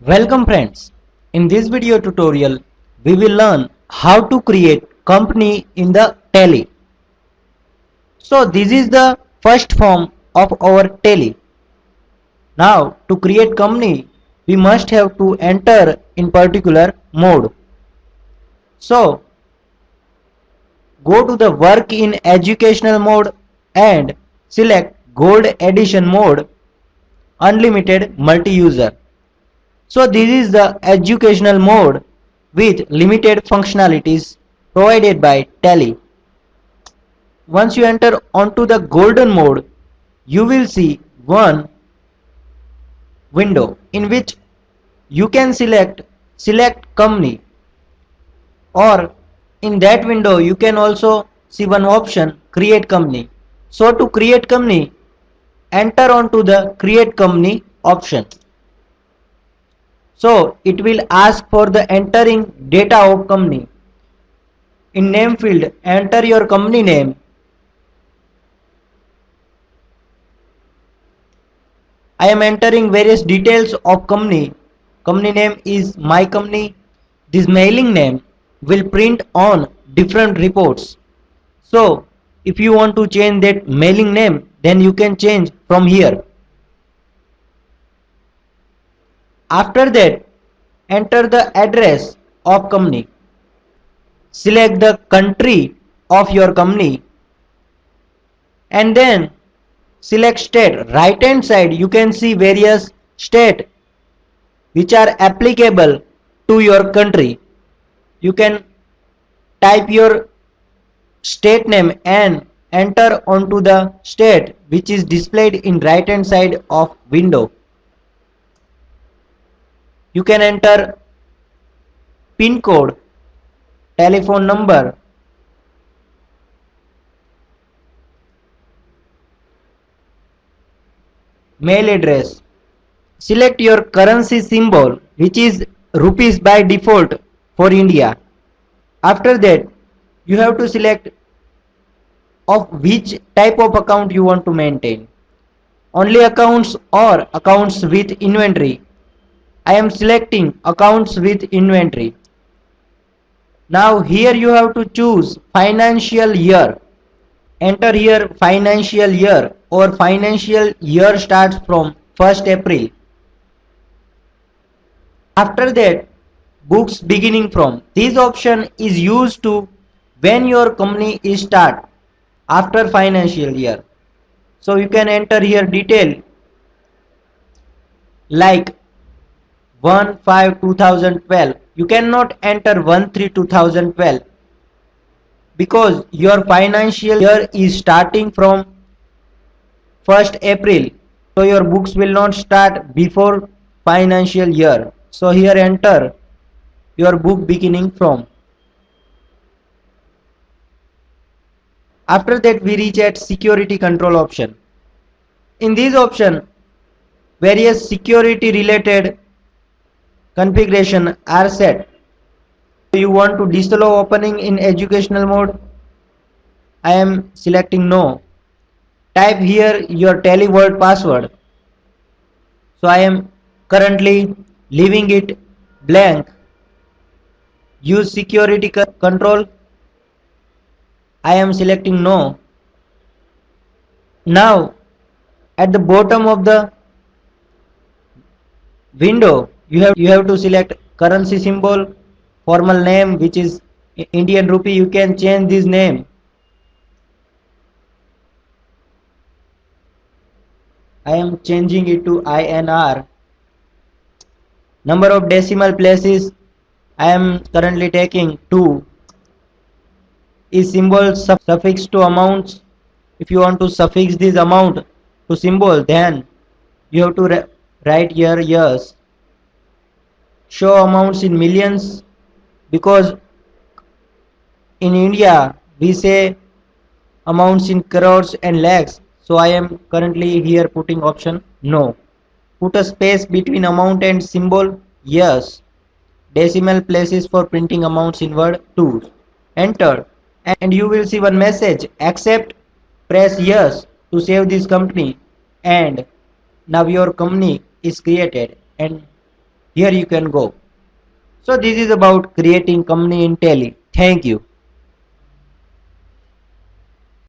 Welcome friends. In this video tutorial, we will learn how to create company in the Tally. So this is the first form of our Tally. Now to create company, we must have to enter in particular mode. So go to the work in educational mode and select gold edition mode unlimited multi-user. So this is the educational mode with limited functionalities provided by Tally. Once you enter onto the golden mode, you will see one window in which you can select company, or in that window you can also see one option create company. So to create company, enter onto the create company option. So it will ask for the entering data of company. In name field, enter your company name. I am entering various details of company. Company name is my company. This mailing name will print on different reports. So if you want to change that mailing name, then you can change from here. After that, enter the address of company. Select the country of your company and then select state. Right hand side you can see various state which are applicable to your country. You can type your state name and enter onto the state which is displayed in right hand side of window. You can enter pin code, telephone number, mail address. Select your currency symbol which is rupees by default for India. After that you have to select of which type of account you want to maintain. Only accounts or accounts with inventory. I am selecting accounts with inventory. Now here you have to choose financial year. Enter here financial year, or financial year starts from 1st April. After that, books beginning from. This option is used to when your company is start after financial year. So you can enter here detail like 1/5/2012. You cannot enter 1/3/2012 because your financial year is starting from 1st April. So your books will not start before financial year. So here enter your book beginning from. After that we reach at security control option. In this option, various security related configuration are set. You want to disallow opening in educational mode? I am selecting no. Type here your Tally word password. So I am currently leaving it blank. Use security control. I am selecting no. Now at the bottom of the window you have to select currency symbol, formal name which is Indian rupee. You can change this name. I am changing it to INR. Number of decimal places I am currently taking 2. Is symbol suffix to amounts? If you want to suffix this amount to symbol, then you have to write here yes. Show amounts in millions, because in India we say amounts in crores and lakhs. So I am currently here putting option no. Put a space between amount and symbol, yes. Decimal places for printing amounts in word, 2. Enter and you will see one message, accept. Press yes to save this company, and now your company is created and here you can go. So this is about creating company in Tally. Thank you.